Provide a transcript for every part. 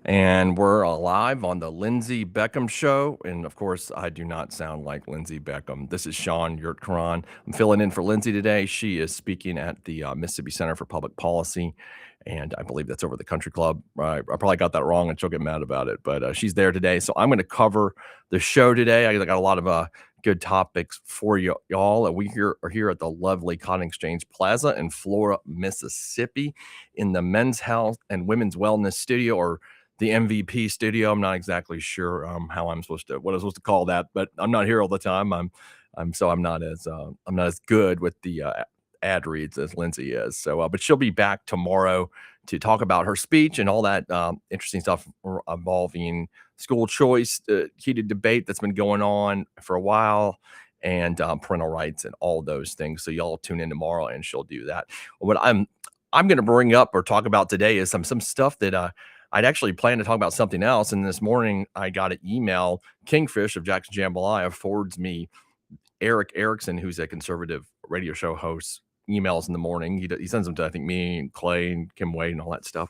And we're live on the Lindsey Beckham Show. And of course, I do not sound like Lindsey Beckham. This is Sean Yurtkaran. I'm filling in for Lindsey today. She is speaking at the Mississippi Center for Public Policy. And I believe that's over the country club. I probably got that wrong and she'll get mad about it. But she's there today. So I'm going to cover the show today. I got a lot of good topics for y'all. And we are here at the lovely Cotton Exchange Plaza in Flora, Mississippi, in the Men's Health and Women's Wellness Studio, or the MVP studio. I'm not exactly sure what I'm supposed to call that, but I'm not here all the time. I'm not as good with the ad reads as Lindsey is. So, but she'll be back tomorrow to talk about her speech and all that interesting stuff involving school choice, heated debate that's been going on for a while, and parental rights and all those things. So y'all tune in tomorrow, and she'll do that. What I'm going to bring up or talk about today is some stuff that I'd actually planned to talk about something else. And this morning I got an email. Kingfish of Jackson Jambalaya forwards me Eric Erickson, who's a conservative radio show host, emails in the morning. He sends them to, I think, me and Clay and Kim Wade and all that stuff.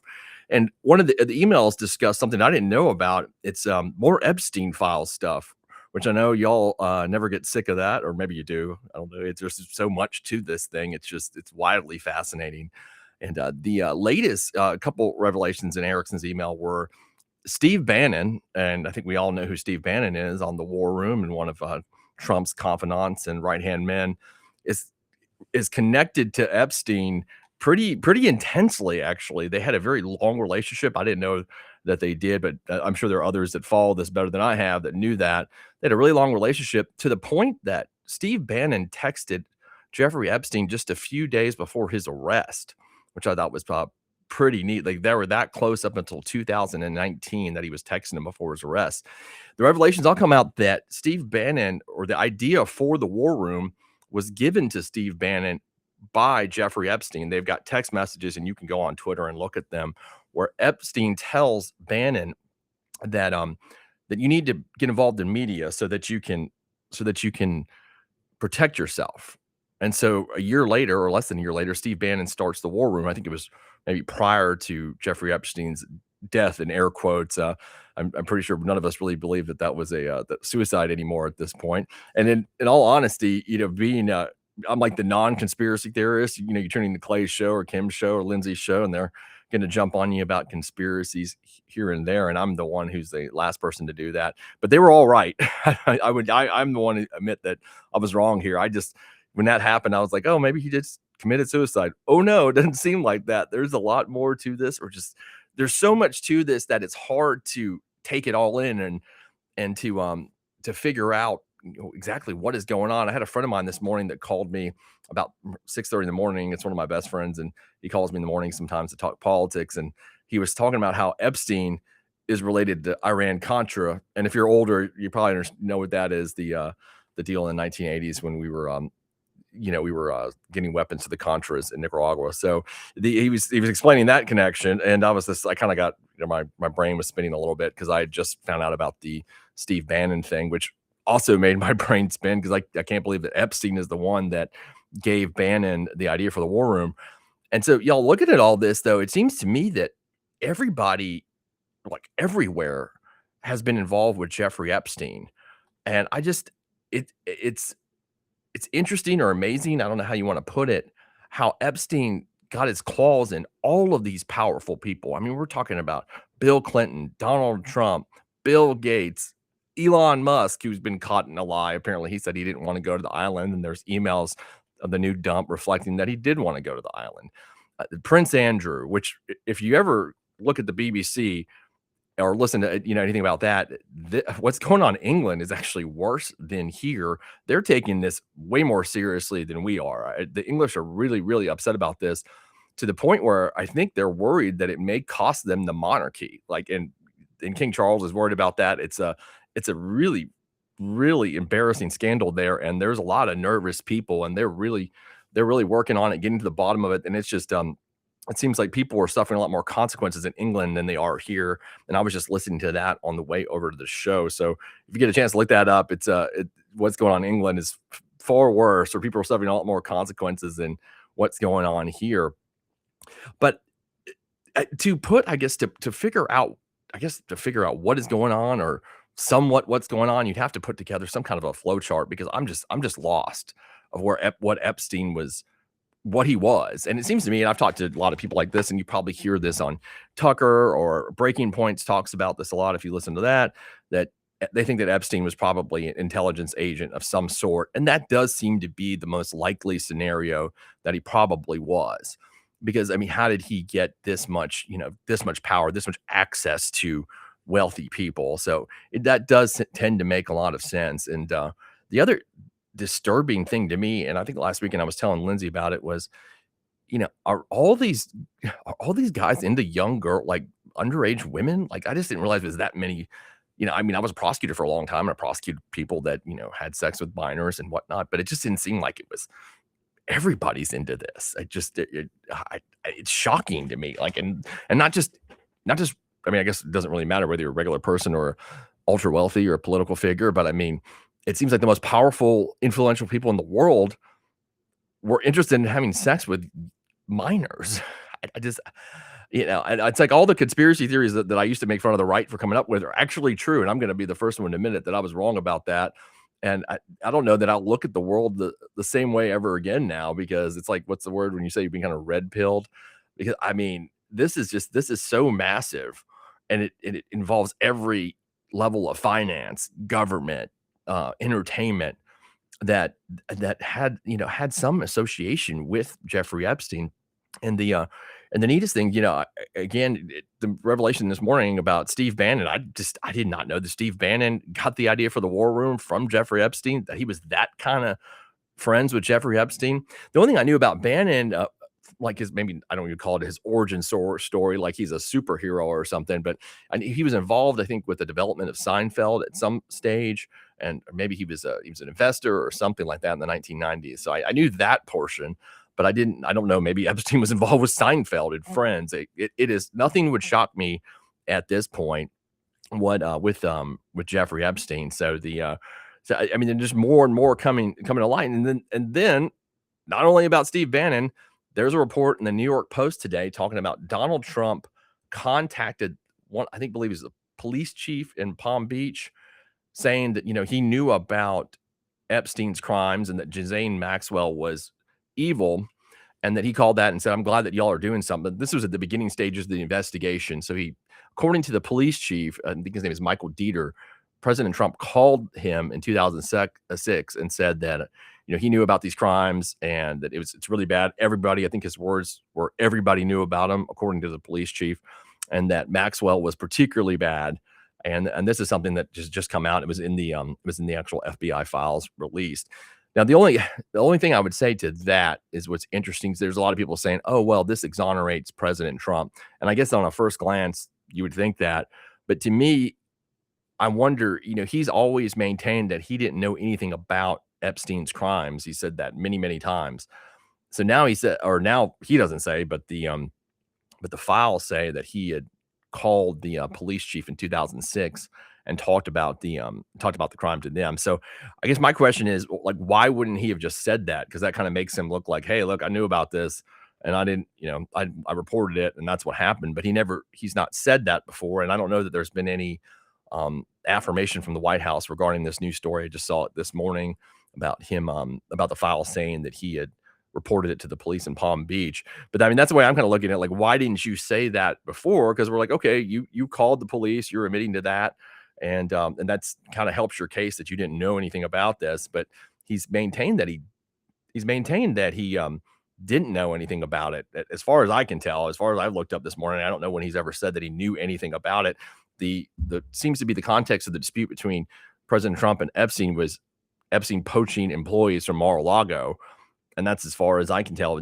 And one of the emails discussed something I didn't know about. It's more Epstein file stuff, which I know y'all never get sick of that, or maybe you do. I don't know. It's just so much to this thing. It's wildly fascinating. And the latest couple revelations in Erickson's email were Steve Bannon, and I think we all know who Steve Bannon is, on the War Room, and one of Trump's confidants and right-hand men, is connected to Epstein pretty intensely. Actually, they had a very long relationship. I didn't know that they did, but I'm sure there are others that follow this better than I have that knew that. They had a really long relationship, to the point that Steve Bannon texted Jeffrey Epstein just a few days before his arrest, which I thought was pretty neat. Like, they were that close up until 2019 that he was texting him before his arrest. The revelations all come out that Steve Bannon, or the idea for the War Room, was given to Steve Bannon by Jeffrey Epstein. They've got text messages, and you can go on Twitter and look at them, where Epstein tells Bannon that that you need to get involved in media so that you can protect yourself. And so a year later, or less than a year later, Steve Bannon starts the War Room. I think it was maybe prior to Jeffrey Epstein's death, in air quotes. I'm pretty sure none of us really believe that was a suicide anymore at this point. And in all honesty, being I'm like the non-conspiracy theorist. You're tuning to Clay's show or Kim's show or Lindsay's show, and they're going to jump on you about conspiracies here and there, and I'm the one who's the last person to do that. But they were all right. I'm the one to admit that I was wrong here. When that happened, I was like, oh, maybe he just committed suicide. Oh no, it doesn't seem like that. There's a lot more to this, or there's so much to this that it's hard to take it all in and to figure out exactly what is going on. I had a friend of mine this morning that called me about 6:30 in the morning. It's one of my best friends, and he calls me in the morning sometimes to talk politics. And he was talking about how Epstein is related to Iran-Contra. And if you're older, you probably know what that is, the deal in the 1980s when we were getting weapons to the Contras in Nicaragua. So he was explaining that connection, and I kind of got, my brain was spinning a little bit, because I had just found out about the Steve Bannon thing, which also made my brain spin, because I can't believe that Epstein is the one that gave Bannon the idea for the War Room. And so, y'all, looking at all this, though, it seems to me that everybody, like everywhere, has been involved with Jeffrey Epstein. And it's interesting or amazing, I don't know how you want to put it, how Epstein got his claws in all of these powerful people. I mean, we're talking about Bill Clinton, Donald Trump, Bill Gates, Elon Musk, who's been caught in a lie. Apparently, he said he didn't want to go to the island, and there's emails of the new dump reflecting that he did want to go to the island. Prince Andrew, which, if you ever look at the BBC or listen to anything about that, what's going on in England is actually worse than here. They're taking this way more seriously than we are. The English are really, really upset about this, to the point where I think they're worried that it may cost them the monarchy. Like, and King Charles is worried about that. It's a really, really embarrassing scandal there, and there's a lot of nervous people, and they're really working on it, getting to the bottom of it. And it's just it seems like people are suffering a lot more consequences in England than they are here. And I was just listening to that on the way over to the show. So if you get a chance to look that up, what's going on in England is far worse, or people are suffering a lot more consequences than what's going on here. But to figure out I guess to figure out what is going on or somewhat what's going on, you'd have to put together some kind of a flow chart because I'm just lost of what Epstein was, what he was. And it seems to me, and I've talked to a lot of people like this, and you probably hear this on Tucker or Breaking Points talks about this a lot if you listen to that, that they think that Epstein was probably an intelligence agent of some sort. And that does seem to be the most likely scenario that he probably was. Because I mean, how did he get this much, this much power, this much access to wealthy people? So that does tend to make a lot of sense. And the other disturbing thing to me, and I think last weekend I was telling Lindsay about it, was, are all these are all these guys into young girl, like underage women? Like I just didn't realize it was that many. I mean, I was a prosecutor for a long time and I prosecuted people that, had sex with minors and whatnot, but it just didn't seem like it was everybody's into this. It's shocking to me. Like, and not just, I mean, I guess it doesn't really matter whether you're a regular person or ultra wealthy or a political figure, but I mean, it seems like the most powerful, influential people in the world were interested in having sex with minors. I just, and it's like all the conspiracy theories that I used to make fun of the right for coming up with are actually true. And I'm going to be the first one to admit it that I was wrong about that. And I don't know that I'll look at the world the same way ever again now, because it's like, what's the word when you say you've been kind of red pilled? Because I mean, this is so massive, and it involves every level of finance, government, entertainment that had some association with Jeffrey Epstein. And the neatest thing, again, the revelation this morning about Steve Bannon, I did not know that Steve Bannon got the idea for the war room from Jeffrey Epstein, that he was that kind of friends with Jeffrey Epstein. The only thing I knew about Bannon, like his, maybe I don't even call it his origin story, like he's a superhero or something, but he was involved, I think, with the development of Seinfeld at some stage, and maybe he was an investor or something like that in the 1990s. So I knew that portion, but I don't know. Maybe Epstein was involved with Seinfeld and Friends. It is nothing would shock me at this point. With Jeffrey Epstein. So I mean, there's just more and more coming to light, and then not only about Steve Bannon, there's a report in the New York Post today talking about Donald Trump contacted one, I think, believe he's the police chief in Palm Beach, saying that, he knew about Epstein's crimes and that Ghislaine Maxwell was evil, and that he called that and said, "I'm glad that y'all are doing something." This was at the beginning stages of the investigation. So according to the police chief, I think his name is Michael Dieter, President Trump called him in 2006 and said that, he knew about these crimes and that it's really bad. Everybody, I think his words were, everybody knew about them, according to the police chief, and that Maxwell was particularly bad. And this is something that just come out. It was in the actual FBI files released. Now, the only thing I would say to that is what's interesting is there's a lot of people saying, "Oh, well, this exonerates President Trump." And I guess on a first glance, you would think that. But to me, I wonder, he's always maintained that he didn't know anything about Epstein's crimes. He said that many, many times. So now now he doesn't say, but the files say that he had called the police chief in 2006 and talked about the crime to them. So I guess my question is, like, why wouldn't he have just said that? Because that kind of makes him look like, "Hey, look, I knew about this and I didn't, I reported it and that's what happened." But he's not said that before. And I don't know that there's been any affirmation from the White House regarding this news story. I just saw it this morning about him, about the file saying that he had reported it to the police in Palm Beach. But I mean, that's the way I'm kind of looking at it. Like, why didn't you say that before? Because we're like, okay, you called the police, you're admitting to that, and that's kind of helps your case that you didn't know anything about this. But he's maintained that he didn't know anything about it. As far as I can tell, as far as I've looked up this morning, I don't know when he's ever said that he knew anything about it. The seems to be the context of the dispute between President Trump and Epstein was Epstein poaching employees from Mar-a-Lago, and that's as far as I can tell.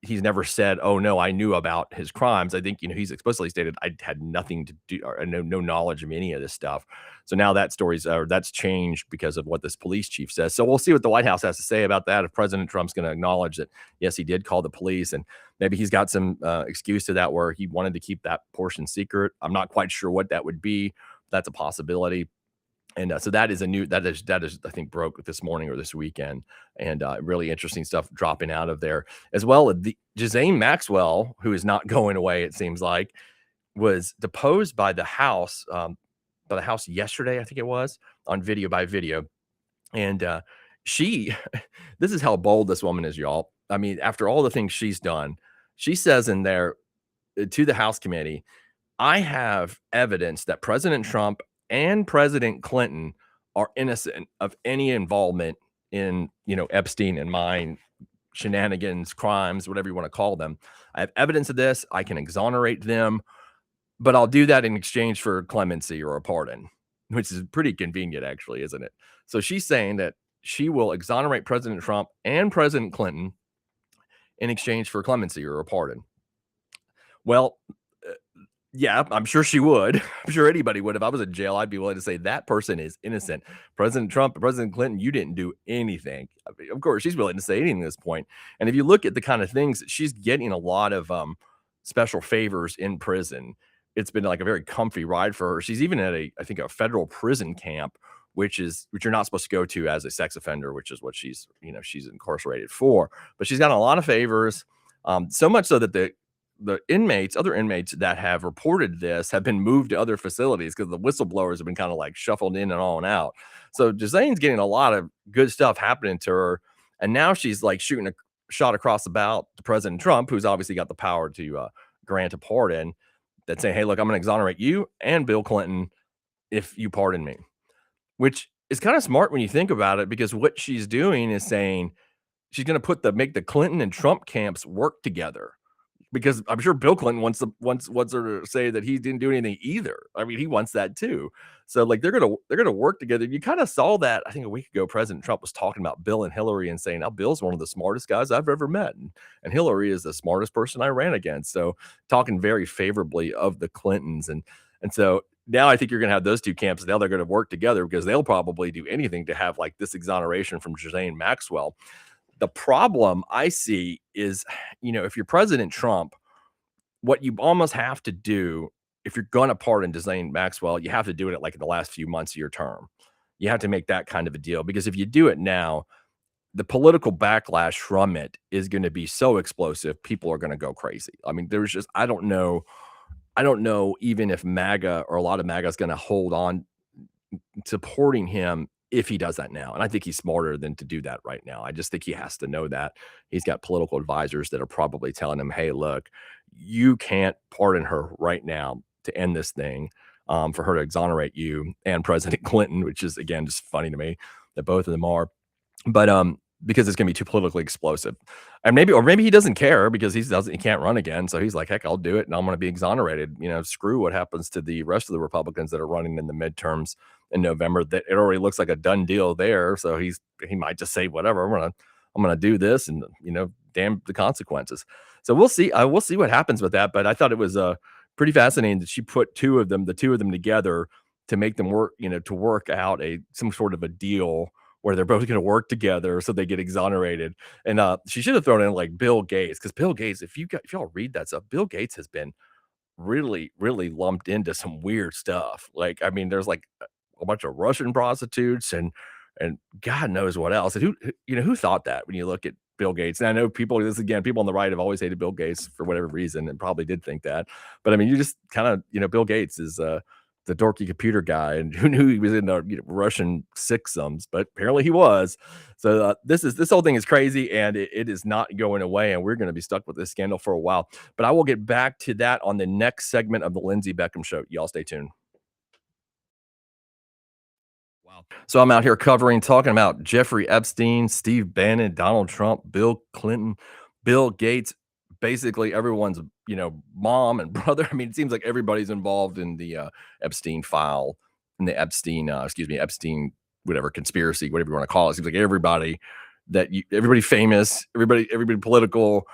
He's never said, "Oh no, I knew about his crimes." I think, he's explicitly stated, "I had nothing to do or no knowledge of any of this stuff." So now that's changed because of what this police chief says. So we'll see what the White House has to say about that. If President Trump's going to acknowledge that, yes, he did call the police, and maybe he's got some excuse to that where he wanted to keep that portion secret. I'm not quite sure what that would be. That's a possibility. And so that is I think broke this morning or this weekend, and really interesting stuff dropping out of there as well. The Ghislaine Maxwell, who is not going away, it seems like, was deposed by the House yesterday, I think it was, on video by video. And she, this is how bold this woman is, y'all. I mean, after all the things she's done, she says in there to the House committee, I have evidence that President Trump and President Clinton are innocent of any involvement in, Epstein and mine shenanigans, crimes, whatever you want to call them. I have evidence of this. I can exonerate them, but I'll do that in exchange for clemency or a pardon, which is pretty convenient, actually, isn't it? So she's saying that she will exonerate President Trump and President Clinton in exchange for clemency or a pardon. Well, yeah, I'm sure she would. I'm sure anybody would. If I was in jail, I'd be willing to say that person is innocent. President Trump, President Clinton, you didn't do anything. I mean, of course, she's willing to say anything at this point. And if you look at the kind of things that she's getting, a lot of special favors in prison. It's been like a very comfy ride for her. She's even at I think, a federal prison camp, which you're not supposed to go to as a sex offender, which is what she's incarcerated for. But she's gotten a lot of favors, so much so that the inmates, other inmates that have reported this have been moved to other facilities because the whistleblowers have been kind of like shuffled in and on out. So Giselle's getting a lot of good stuff happening to her. And now she's like shooting a shot across the bow to President Trump, who's obviously got the power to grant a pardon, that's saying, hey, look, I'm going to exonerate you and Bill Clinton if you pardon me, which is kind of smart when you think about it, because what she's doing is saying she's going to make the Clinton and Trump camps work together, because I'm sure Bill Clinton wants her to say that he didn't do anything either. I mean, he wants that too. So like they're gonna work together. You kind of saw that, I think, a week ago. President Trump was talking about Bill and Hillary and saying, "Now Bill's one of the smartest guys I've ever met, and Hillary is the smartest person I ran against." So talking very favorably of the Clintons, and so now I think you're gonna have those two camps. Now they're gonna work together because they'll probably do anything to have like this exoneration from Ghislaine Maxwell. The problem I see is, if you're President Trump, what you almost have to do if you're going to pardon Ghislaine Maxwell, you have to do it at like in the last few months of your term. You have to make that kind of a deal, because if you do it now, the political backlash from it is going to be so explosive. People are going to go crazy. I mean, I don't know even if MAGA or a lot of MAGA is going to hold on supporting him if he does that now. And I think he's smarter than to do that right now. I just think he has to know that. He's got political advisors that are probably telling him, hey, look, you can't pardon her right now to end this thing, for her to exonerate you and President Clinton, which is, again, just funny to me that both of them are. But because it's gonna be too politically explosive. And maybe he doesn't care because he can't run again. So he's like, heck, I'll do it and I'm gonna be exonerated. Screw what happens to the rest of the Republicans that are running in the midterms in November. That it already looks like a done deal there. So he might just say, whatever, I'm gonna do this, and damn the consequences. So we'll see. We'll see what happens with that. But I thought it was pretty fascinating that she put the two of them together to make them work, to work out some sort of a deal where they're both going to work together so they get exonerated. And she should have thrown in like Bill Gates, because Bill Gates, if y'all read that stuff, Bill Gates has been really, really lumped into some weird stuff. Like, I mean, there's like a bunch of Russian prostitutes and God knows what else. And who thought that when you look at Bill Gates? And I know people on the right have always hated Bill Gates for whatever reason and probably did think that. But I mean, you just kind of, Bill Gates is the dorky computer guy, and who knew he was in the Russian sixums, but apparently he was. So this whole thing is crazy, and it is not going away, and we're going to be stuck with this scandal for a while. But I will get back to that on the next segment of the Lindsey Beckham Show. Y'all stay tuned. Wow. So I'm out here talking about Jeffrey Epstein, Steve Bannon, Donald Trump, Bill Clinton, Bill Gates, basically everyone's, mom and brother. I mean, it seems like everybody's involved in the Epstein file, and the Epstein, whatever conspiracy, whatever you want to call it. It seems like everybody famous, everybody political,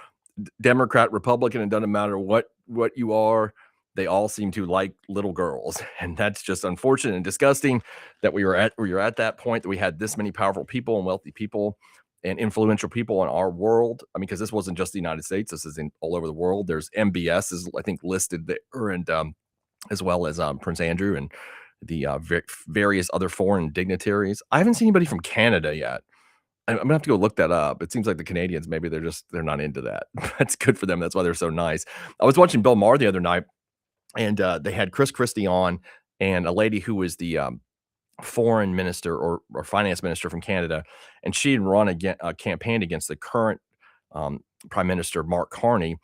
Democrat, Republican, it doesn't matter what you are. They all seem to like little girls, and that's just unfortunate and disgusting that we were at that point, that we had this many powerful people and wealthy people and influential people in our world. I mean, because this wasn't just the United States; this is in all over the world. There's MBS is, I think, listed there, and as well as Prince Andrew and the various other foreign dignitaries. I haven't seen anybody from Canada yet. I'm gonna have to go look that up. It seems like the Canadians, maybe they're not into that. That's good for them. That's why they're so nice. I was watching Bill Maher the other night, and they had Chris Christie on and a lady who was the foreign minister or finance minister from Canada, and she had run again campaigned against the current prime minister Mark Carney,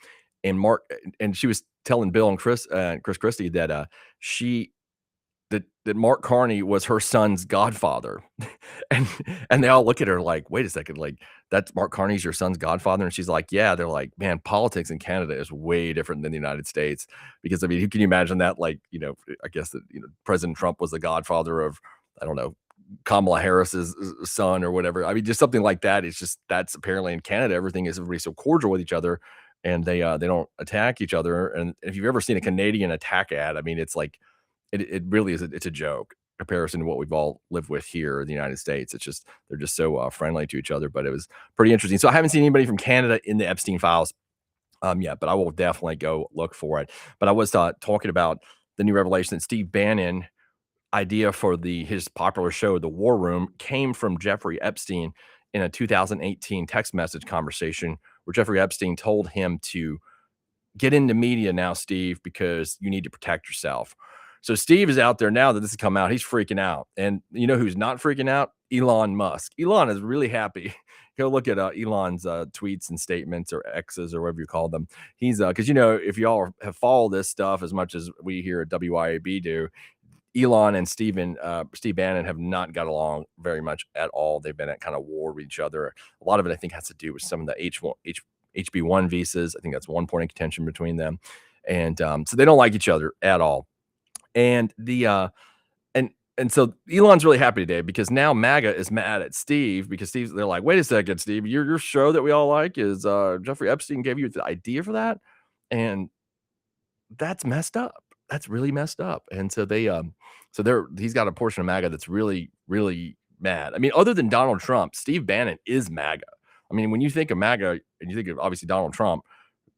and she was telling Bill and Chris Christie that she that Mark Carney was her son's godfather. and and they all look at her like, "Wait a second, like, that's Mark Carney's your son's godfather?" And she's like, "Yeah." They're like, "Man, politics in Canada is way different than the United States." Because, I mean, who can you imagine that? Like, I guess that, President Trump was the godfather of, I don't know, Kamala Harris's son or whatever. I mean, just something like that. It's just that's apparently in Canada, everybody's so cordial with each other, and they don't attack each other. And if you've ever seen a Canadian attack ad, I mean, it's like it really is it's a joke comparison to what we've all lived with here in the United States. It's just they're just so friendly to each other. But it was pretty interesting. So I haven't seen anybody from Canada in the Epstein files yet, but I will definitely go look for it. But I was talking about the new revelation that Steve Bannon idea for his popular show, The War Room, came from Jeffrey Epstein in a 2018 text message conversation where Jeffrey Epstein told him to get into media now, Steve, because you need to protect yourself. So Steve is out there now that this has come out. He's freaking out. And you know who's not freaking out? Elon Musk. Elon is really happy. Go look at Elon's tweets and statements or X's or whatever you call them. He's because if y'all have followed this stuff as much as we here at WIAB do, Elon and Steve Bannon have not got along very much at all. They've been at kind of war with each other. A lot of it, I think, has to do with some of the HB1 visas. I think that's one point of contention between them, and so they don't like each other at all. And and so Elon's really happy today because now MAGA is mad at Steve because they're like, wait a second, Steve, your show that we all like is Jeffrey Epstein gave you the idea for that, and that's messed up. That's really messed up. And so he's got a portion of MAGA that's really, really mad. I mean, other than Donald Trump, Steve Bannon is MAGA. I mean, when you think of MAGA and you think of obviously Donald Trump,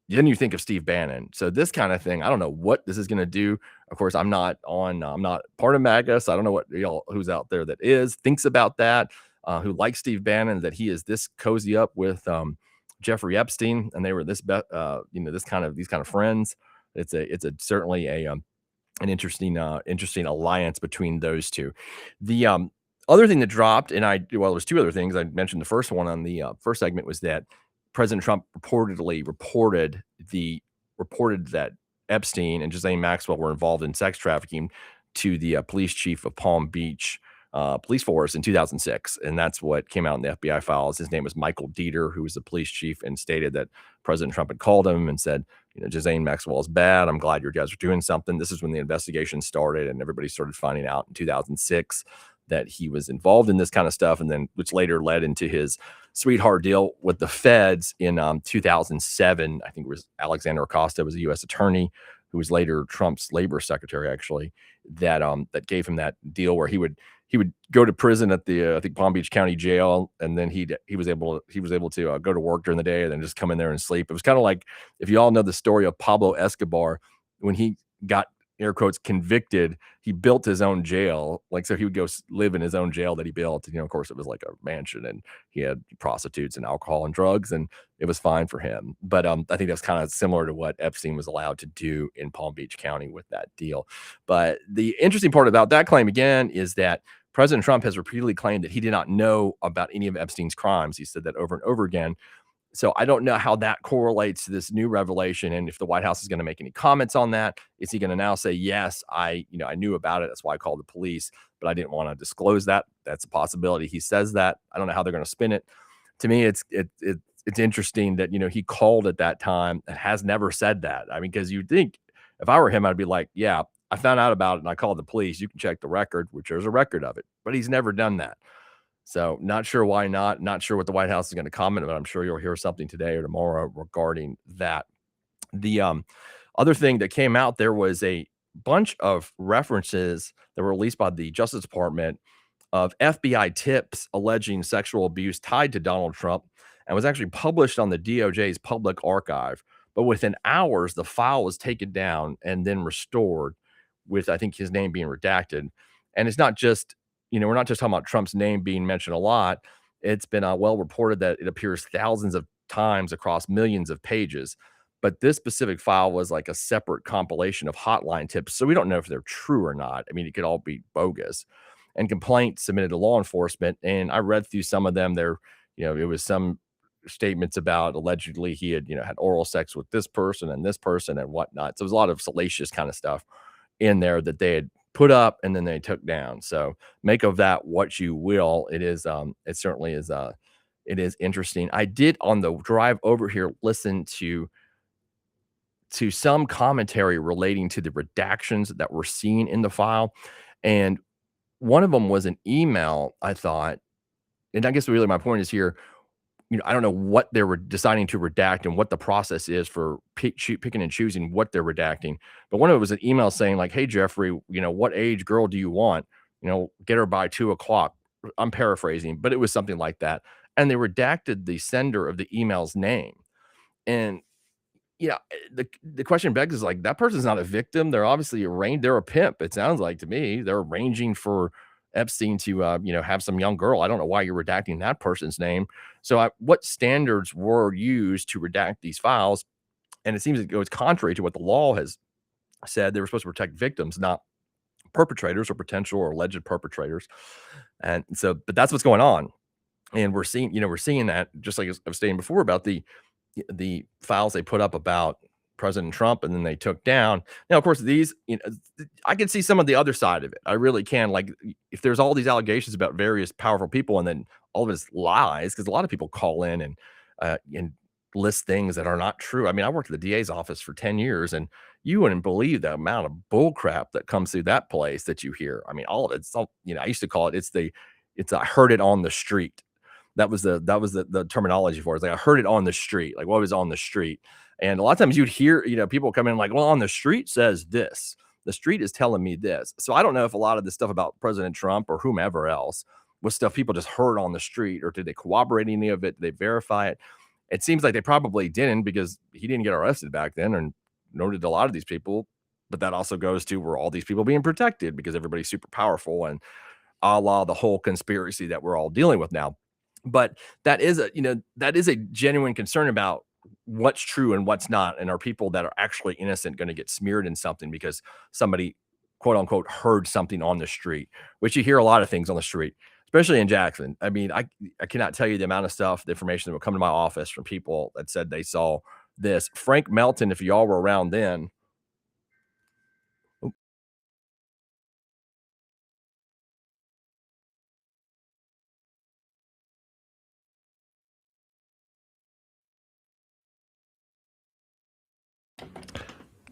then you think of Steve Bannon. So this kind of thing, I don't know what this is going to do. Of course, I'm not part of MAGA, so I don't know what y'all who's out there that thinks about that, who likes Steve Bannon, that he is this cozy up with Jeffrey Epstein, and they were these kind of friends. It's certainly an interesting alliance between those two. The other thing that dropped, there's two other things. I mentioned the first one on the first segment was that President Trump reportedly reported that Epstein and Ghislaine Maxwell were involved in sex trafficking to the police chief of Palm Beach police force in 2006, and that's what came out in the FBI files. His name was Michael Dieter, who was the police chief, and stated that President Trump had called him and said, Ghislaine Maxwell is bad. I'm glad you guys are doing something. This is when the investigation started, and everybody started finding out in 2006 that he was involved in this kind of stuff, and then which later led into his sweetheart deal with the feds in 2007. I think it was Alexander Acosta was a U.S. attorney who was later Trump's labor secretary, actually, that gave him that deal where he would go to prison at the I think Palm Beach County Jail, and then he was able to go to work during the day and then just come in there and sleep. It was kind of like if you all know the story of Pablo Escobar when he got air quotes convicted, he built his own jail. Like, so he would go live in his own jail that he built. Of course, it was like a mansion, and he had prostitutes and alcohol and drugs, and it was fine for him. But I think that's kind of similar to what Epstein was allowed to do in Palm Beach County with that deal. But the interesting part about that claim again is that President Trump has repeatedly claimed that he did not know about any of Epstein's crimes. He said that over and over again. So I don't know how that correlates to this new revelation, and if the White House is going to make any comments on that. Is he going to now say, yes, I knew about it, that's why I called the police, but I didn't want to disclose that? That's a possibility. He says that. I don't know how they're going to spin it. To me, it's interesting that he called at that time and has never said that. I mean, because you'd think if I were him, I'd be like, yeah, I found out about it and I called the police. You can check the record, which there's a record of it, but he's never done that. So not sure why not. Not sure what the White House is going to comment, but I'm sure you'll hear something today or tomorrow regarding that. The other thing that came out, there was a bunch of references that were released by the Justice Department of FBI tips alleging sexual abuse tied to Donald Trump, and was actually published on the DOJ's public archive. But within hours, the file was taken down and then restored with, I think, his name being redacted. And it's not just we're not just talking about Trump's name being mentioned a lot. It's been well reported that it appears thousands of times across millions of pages. But this specific file was like a separate compilation of hotline tips. So we don't know if they're true or not. I mean, it could all be bogus. And complaints submitted to law enforcement. And I read through some of them. It was some statements about allegedly he had, had oral sex with this person and whatnot. So it was a lot of salacious kind of stuff in there that they had put up and then they took down. So make of that what you will. It certainly is it is interesting. I did on the drive over here listen to some commentary relating to the redactions that we're seeing in the file. And one of them was an email, I thought, and I guess really my point is here, I don't know what they were deciding to redact and what the process is for picking and choosing what they're redacting. But one of it was an email saying like, "Hey Jeffrey, what age girl do you want? Get her by 2 o'clock." I'm paraphrasing, but it was something like that. And they redacted the sender of the email's name. And the question begs is like that person's not a victim. They're obviously they're a pimp. It sounds like to me they're arranging for Epstein to have some young girl. I don't know why you're redacting that person's name. So what standards were used to redact these files? And it seems it goes contrary to what the law has said. They were supposed to protect victims, not perpetrators or potential or alleged perpetrators. And so, but that's what's going on. And we're seeing that just like I was saying before about the files they put up about President Trump and then they took down. Now, of course, I can see some of the other side of it. I really can. Like, if there's all these allegations about various powerful people and then all of it's lies, because a lot of people call in and list things that are not true. I mean, I worked at the DA's office for 10 years and you wouldn't believe the amount of bull crap that comes through that place that you hear. I mean, all of it's all, I used to call it, I heard it on the street. That was the terminology for it. It's like I heard it on the street. Like what was on the street? And a lot of times you'd hear, people come in like, well, on the street says this. The street is telling me this. So I don't know if a lot of the stuff about President Trump or whomever else was stuff people just heard on the street, or did they corroborate any of it? Did they verify it? It seems like they probably didn't, because he didn't get arrested back then, and nor did a lot of these people. But that also goes to, were all these people being protected because everybody's super powerful, and a la the whole conspiracy that we're all dealing with now. But that is a genuine concern about what's true and what's not, and are people that are actually innocent going to get smeared in something because somebody, quote unquote, heard something on the street, which you hear a lot of things on the street, especially in Jackson. I mean, I cannot tell you the amount of stuff, the information that would come to my office from people that said they saw this. Frank Melton, if y'all were around then.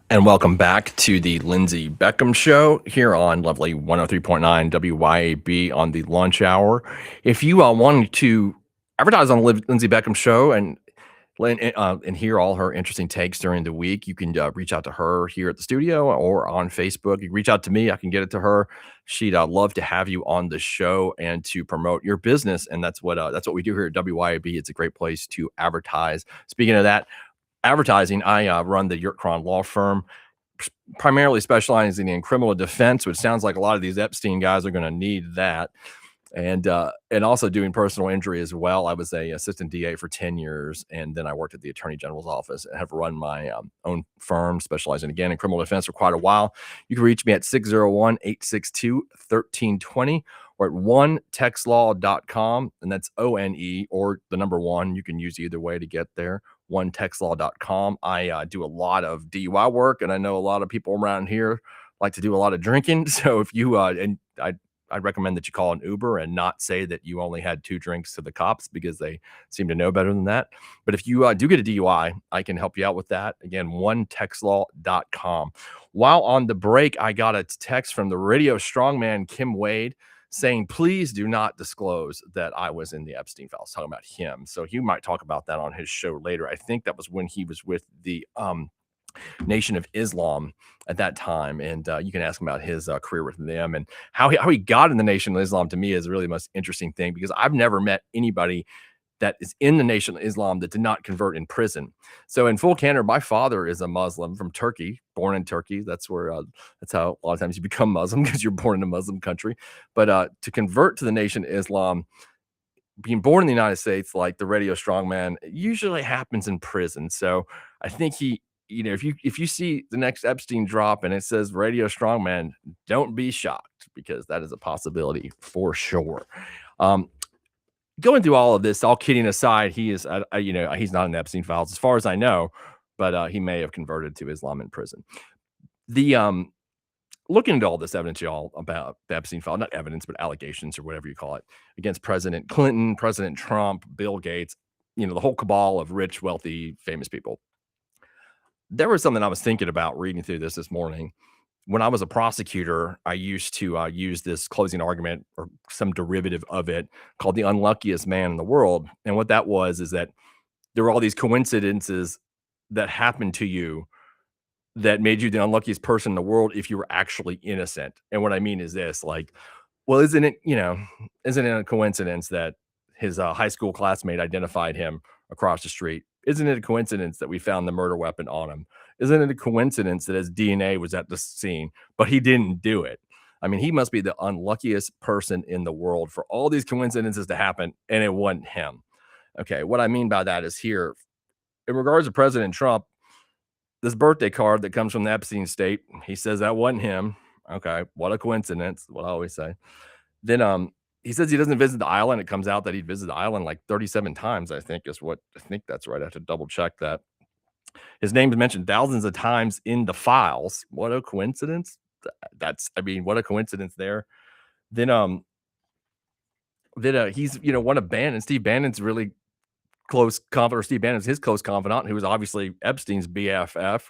And welcome back to the Lindsey Beckham Show here on lovely 103.9 WYAB on the lunch hour. If you want to advertise on the Lindsey Beckham Show and hear all her interesting takes during the week, you can reach out to her here at the studio or on Facebook. You can reach out to me. I can get it to her. She'd love to have you on the show and to promote your business. And that's what we do here at WYAB. It's a great place to advertise. Speaking of that, advertising, I run the Yurtcron law firm, primarily specializing in criminal defense, which sounds like a lot of these Epstein guys are going to need that. And also doing personal injury as well. I was a assistant DA for 10 years, and then I worked at the Attorney General's office and have run my own firm specializing again in criminal defense for quite a while. You can reach me at 601-862-1320 or at onetextlaw.com, and that's ONE or the number one. You can use either way to get there. onetextlaw.com. I do a lot of DUI work, and I know a lot of people around here like to do a lot of drinking. So if you I'd recommend that you call an Uber and not say that you only had 2 drinks to the cops, because they seem to know better than that. But if you do get a DUI, I can help you out with that. Again, onetextlaw.com. While on the break, I got a text from the radio strongman, Kim Wade, saying, please do not disclose that I was in the Epstein files, talking about him. So he might talk about that on his show later. I think that was when he was with the Nation of Islam at that time, and you can ask him about his career with them and how he got in the Nation of Islam. To me, is really the most interesting thing, because I've never met anybody that is in the Nation of Islam that did not convert in prison. So in full candor, my father is a Muslim from Turkey, born in Turkey. That's where that's how a lot of times you become Muslim, because you're born in a Muslim country. But to convert to the Nation of Islam, being born in the United States, like the radio strongman, usually happens in prison. So I think if you see the next Epstein drop and it says radio strongman, don't be shocked because that is a possibility for sure. Um, Going through all of this, all kidding aside, he is, he's not in the Epstein files as far as I know, but he may have converted to Islam in prison. The Looking into all this evidence, y'all, about the Epstein file, not evidence, but allegations or whatever you call it, against President Clinton, President Trump, Bill Gates, the whole cabal of rich, wealthy, famous people. There was something I was thinking about reading through this morning. When I was a prosecutor, I used to use this closing argument or some derivative of it called the unluckiest man in the world. And what that was is that there were all these coincidences that happened to you that made you the unluckiest person in the world if you were actually innocent. And what I mean is this, like, well, isn't it a coincidence that his high school classmate identified him across the street? Isn't it a coincidence that we found the murder weapon on him? Isn't it a coincidence that his DNA was at the scene, but he didn't do it? I mean, he must be the unluckiest person in the world for all these coincidences to happen, and it wasn't him. Okay, what I mean by that is here, in regards to President Trump, this birthday card that comes from the Epstein state, he says that wasn't him. Okay, what a coincidence, what I always say. Then he says he doesn't visit the island. It comes out that he visited the island like 37 times, I think that's right. I have to double check that. His name is mentioned thousands of times in the files. What a coincidence. What a coincidence there. Then he's one of Bannon. Steve Bannon's really close confidant, or Steve Bannon's his close confidant, who was obviously Epstein's BFF,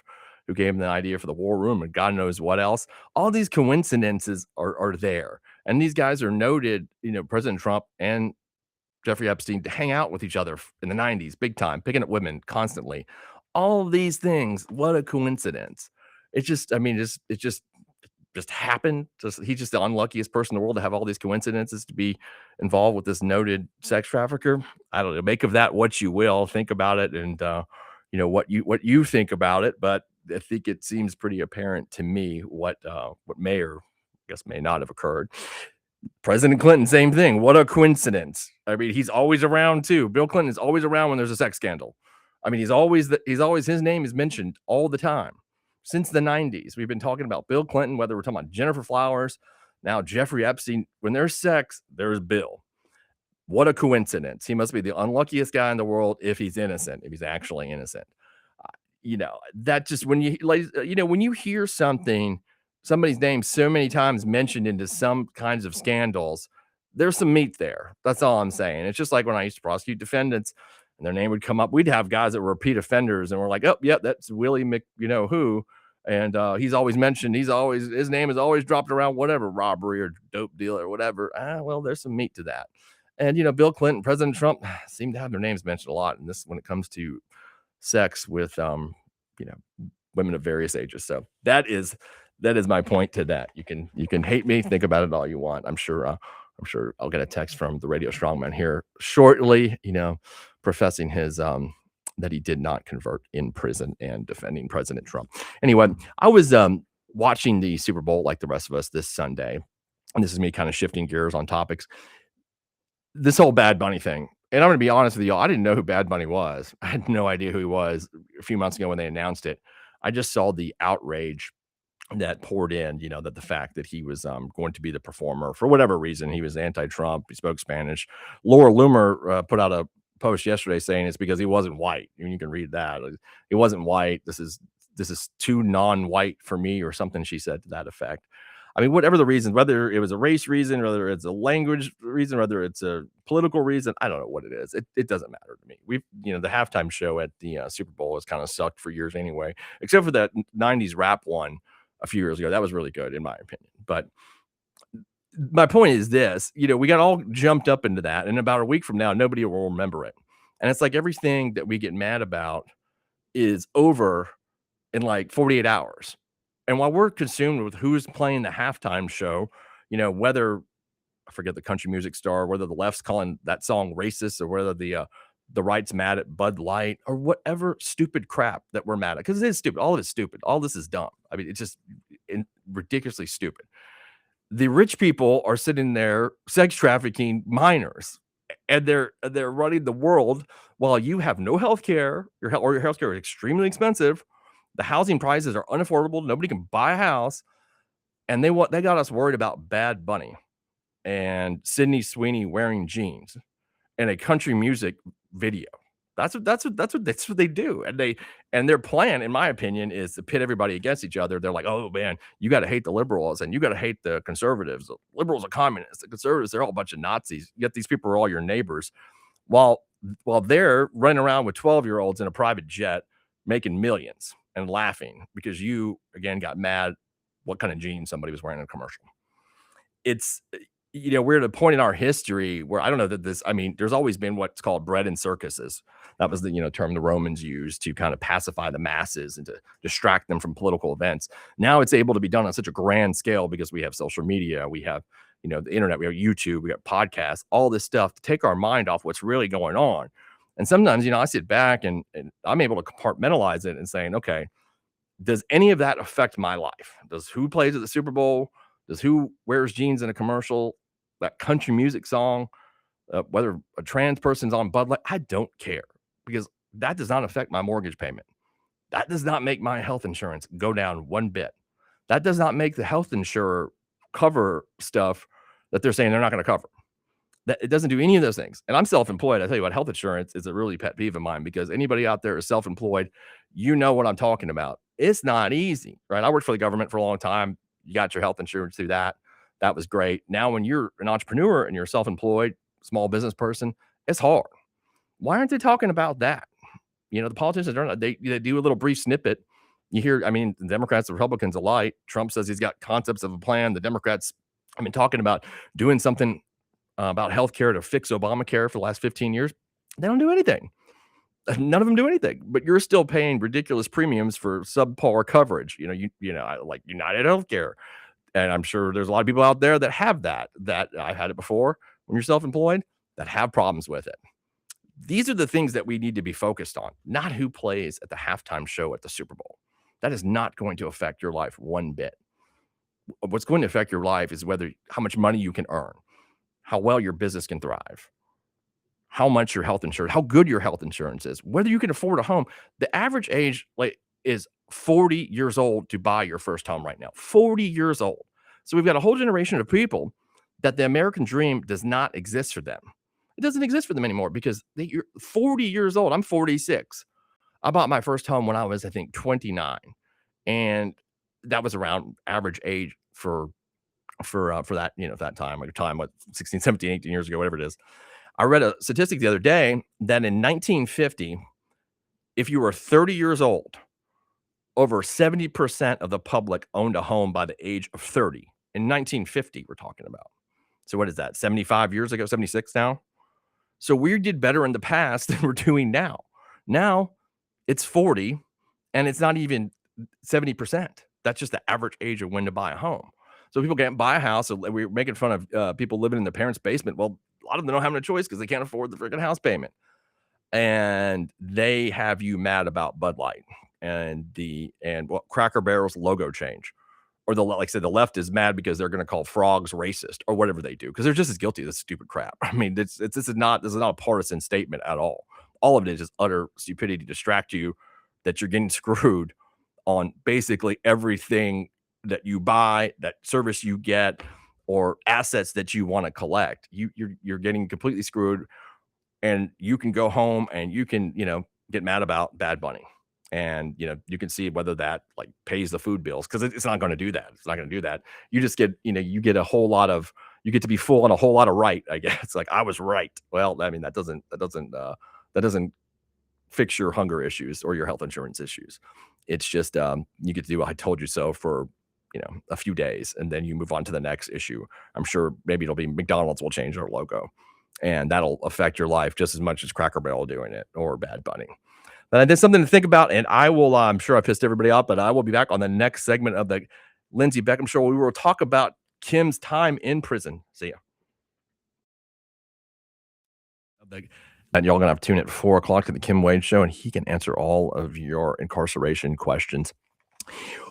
who gave him the idea for the war room and God knows what else. All these coincidences are there. And these guys are noted, President Trump and Jeffrey Epstein, to hang out with each other in the 90s, big time, picking up women constantly. All of these things, what a coincidence. It's just, I mean, it just happened. He's just the unluckiest person in the world to have all these coincidences to be involved with this noted sex trafficker. I don't know. Make of that what you will. Think about it, and what you think about it. But I think it seems pretty apparent to me what may or I guess may not have occurred. President Clinton, same thing. What a coincidence. I mean, he's always around too. Bill Clinton is always around when there's a sex scandal. I mean, his name is mentioned all the time. Since the 90s, we've been talking about Bill Clinton, whether we're talking about Jennifer Flowers, now Jeffrey Epstein. When there's sex, there's Bill. What a coincidence. He must be the unluckiest guy in the world if he's innocent, if he's actually innocent. That just when you hear somebody's name so many times mentioned into some kinds of scandals, there's some meat there. That's all I'm saying. It's just like when I used to prosecute defendants and their name would come up. We'd have guys that were repeat offenders and we're like, oh, yeah, that's Willie Mc, who. And he's always mentioned, his name is always dropped around whatever robbery or dope deal or whatever. Well, there's some meat to that. And, Bill Clinton, President Trump seem to have their names mentioned a lot. And this, when it comes to sex with, women of various ages. So that is my point to that. You can hate me, think about it all you want. I'm sure I'll get a text from the radio strongman here shortly, professing his that he did not convert in prison and defending President Trump. Anyway, I was watching the Super Bowl like the rest of us this Sunday, and this is me kind of shifting gears on topics. This whole Bad Bunny thing, and I'm going to be honest with you, I didn't know who Bad Bunny was. I had no idea who he was a few months ago when they announced it. I just saw the outrage that poured in, that the fact that he was going to be the performer for whatever reason. He was anti-Trump. He spoke Spanish. Laura Loomer put out a post yesterday saying it's because he wasn't white. I mean, you can read that. He wasn't white. This is too non-white for me, or something she said to that effect. I mean, whatever the reason, whether it was a race reason, whether it's a language reason, whether it's a political reason, I don't know what it is. It doesn't matter to me. The halftime show at the Super Bowl has kind of sucked for years anyway, except for that 90s rap one a few years ago. That was really good in my opinion. But my point is this, we got all jumped up into that. And about a week from now, nobody will remember it. And it's like everything that we get mad about is over in like 48 hours. And while we're consumed with who's playing the halftime show, whether I forget the country music star, whether the left's calling that song racist, or whether the right's mad at Bud Light, or whatever stupid crap that we're mad at, because it is stupid. All of it's stupid. All this is dumb. I mean, it's just ridiculously stupid. The rich people are sitting there sex trafficking minors and they're running the world while you have no health care, your health care is extremely expensive, the housing prices are unaffordable, nobody can buy a house, and they got us worried about Bad Bunny and Sydney Sweeney wearing jeans in a country music video. That's what they do, and their plan, in my opinion, is to pit everybody against each other. They're like, "Oh, man, you gotta hate the liberals, and you gotta hate the conservatives. The liberals are communists, the conservatives, they're all a bunch of Nazis, yet these people are all your neighbors." While while they're running around with 12-year-olds in a private jet, making millions and laughing because you, again, got mad what kind of jeans somebody was wearing in a commercial. It's we're at a point in our history where I don't know that this I mean, there's always been what's called bread and circuses. That was the, term the Romans used to kind of pacify the masses and to distract them from political events. Now it's able to be done on such a grand scale because we have social media, we have, the internet, we have YouTube, we have podcasts, all this stuff to take our mind off what's really going on. And sometimes, I sit back and I'm able to compartmentalize it and saying, okay, does any of that affect my life? Does who plays at the Super Bowl? Does who wears jeans in a commercial? That country music song, whether a trans person's on Bud Light, I don't care because that does not affect my mortgage payment. That does not make my health insurance go down one bit. That does not make the health insurer cover stuff that they're saying they're not going to cover. That it doesn't do any of those things. And I'm self-employed. I tell you what, health insurance is a really pet peeve of mine because anybody out there is self-employed. You know what I'm talking about. It's not easy, right? I worked for the government for a long time. You got your health insurance through that. That was great. Now, when you're an entrepreneur and you're self-employed, small business person, it's hard. Why aren't they talking about that? The politicians are not, they do a little brief snippet. You hear, I mean, the Democrats, the Republicans alike. Trump says he's got concepts of a plan. The Democrats, talking about doing something about healthcare to fix Obamacare for the last 15 years. They don't do anything. None of them do anything, but you're still paying ridiculous premiums for subpar coverage. Like United Healthcare, and I'm sure there's a lot of people out there that have that. That I've had it before. When you're self-employed, that have problems with it. These are the things that we need to be focused on, not who plays at the halftime show at the Super Bowl. That is not going to affect your life one bit. What's going to affect your life is how much money you can earn, how well your business can thrive, how much your health insurance, how good your health insurance is, whether you can afford a home. The average age is 40 years old to buy your first home right now. 40 years old. So we've got a whole generation of people that the American dream does not exist for them. It doesn't exist for them anymore because you're 40 years old. I'm 46. I bought my first home when I was, I think, 29, and that was around average age for that, that time, like time, what, 16, 17, 18 years ago, whatever it is. I read a statistic the other day that in 1950, if you were 30 years old, over 70% of the public owned a home by the age of 30. In 1950, we're talking about. So what is that? 75 years ago, 76 now? So we did better in the past than we're doing now. Now it's 40 and it's not even 70%. That's just the average age of when to buy a home. So people can't buy a house. So we're making fun of people living in their parents' basement. Well, a lot of them don't have no choice because they can't afford the freaking house payment. And they have you mad about Bud Light and Cracker Barrel's logo change. Or like I said, the left is mad because they're going to call frogs racist or whatever they do because they're just as guilty of this stupid crap. I mean, this is not a partisan statement at all. All of it is just utter stupidity to distract you that you're getting screwed on basically everything that you buy, that service you get, or assets that you want to collect. You're getting completely screwed, and you can go home and you can get mad about Bad Bunny. And you can see whether that pays the food bills because it's not going to do that. It's not going to do that. You just get you get to be full on a whole lot of right. I guess it's like I was right. Well, I mean that doesn't fix your hunger issues or your health insurance issues. It's just you get to do I told you so for a few days and then you move on to the next issue. I'm sure maybe it'll be McDonald's will change their logo and that'll affect your life just as much as Cracker Barrel doing it or Bad Bunny. But that's something to think about, and I will. I'm sure I pissed everybody off, but I will be back on the next segment of the Lindsey Beckham Show. We will talk about Kim's time in prison. See ya. And y'all gonna have to tune in at 4 o'clock to the Kim Wade Show, and he can answer all of your incarceration questions.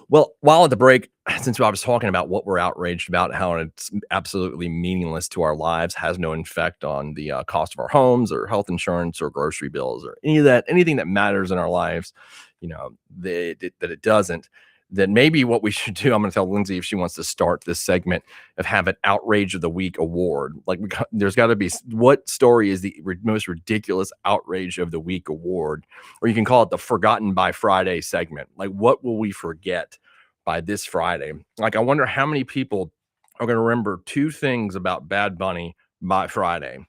Well, while at the break, since I was talking about what we're outraged about, how it's absolutely meaningless to our lives, has no effect on the cost of our homes or health insurance or grocery bills or any of that, anything that matters in our lives, that it doesn't, then maybe what we should do, I'm going to tell Lindsay if she wants to start this segment of have an outrage of the week award. Like there's got to be what story is the most ridiculous outrage of the week award, or you can call it the forgotten by Friday segment. Like what will we forget by this Friday? Like I wonder how many people are going to remember two things about Bad Bunny by Friday.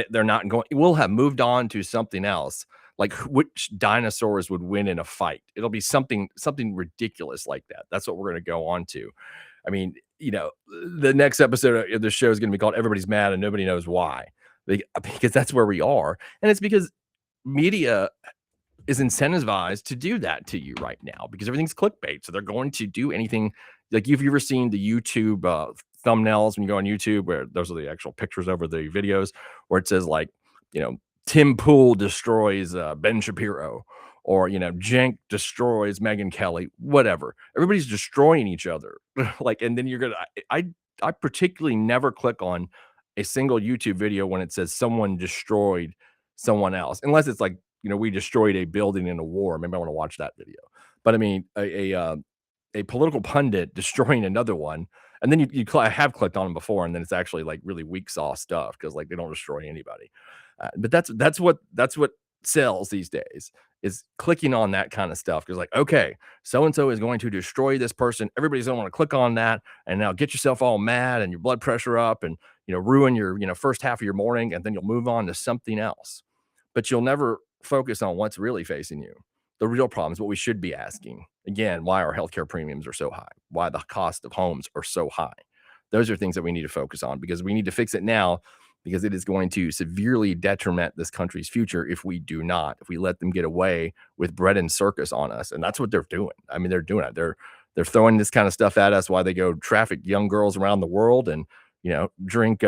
They're not going. We'll have moved on to something else, like which dinosaurs would win in a fight. It'll be something ridiculous like that. That's what we're going to go on to. I mean, the next episode of the show is going to be called "Everybody's Mad and Nobody Knows Why," because that's where we are, and it's because media is incentivized to do that to you right now because everything's clickbait. So they're going to do anything. Like, if you've ever seen the YouTube thumbnails when you go on YouTube, where those are the actual pictures over the videos, where it says like, you know, Tim Pool destroys Ben Shapiro, or Jenk destroys Megan Kelly, whatever. Everybody's destroying each other. Like, and then you're gonna. I particularly never click on a single YouTube video when it says someone destroyed someone else, unless it's like, we destroyed a building in a war. Maybe I want to watch that video. But I mean, a political pundit destroying another one, and then I have clicked on them before, and then it's actually like really weak sauce stuff because like they don't destroy anybody. But that's what sells these days, is clicking on that kind of stuff, because like, okay, so and so is going to destroy this person. Everybody's gonna want to click on that, and now get yourself all mad and your blood pressure up, and ruin your first half of your morning, and then you'll move on to something else. But you'll never focus on what's really facing you. The real problem is what we should be asking. Again, why our healthcare premiums are so high, why the cost of homes are so high. Those are things that we need to focus on, because we need to fix it now, because it is going to severely detriment this country's future if we do not, if we let them get away with bread and circus on us. And that's what they're doing. I mean, they're doing it. They're throwing this kind of stuff at us while they go traffic young girls around the world and, drink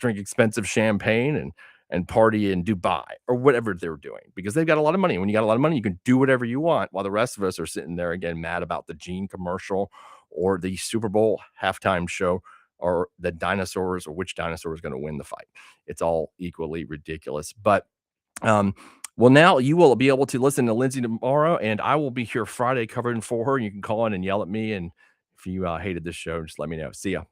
expensive champagne and party in Dubai or whatever they're doing, because they've got a lot of money. When you got a lot of money, you can do whatever you want, while the rest of us are sitting there again mad about the Gene commercial or the Super Bowl halftime show, or the dinosaurs, or which dinosaur is going to win the fight. It's all equally ridiculous. But um, well, now you will be able to listen to Lindsay tomorrow, and I will be here Friday covering for her. You can call in and yell at me, and if you hated this show, just let me know. See ya.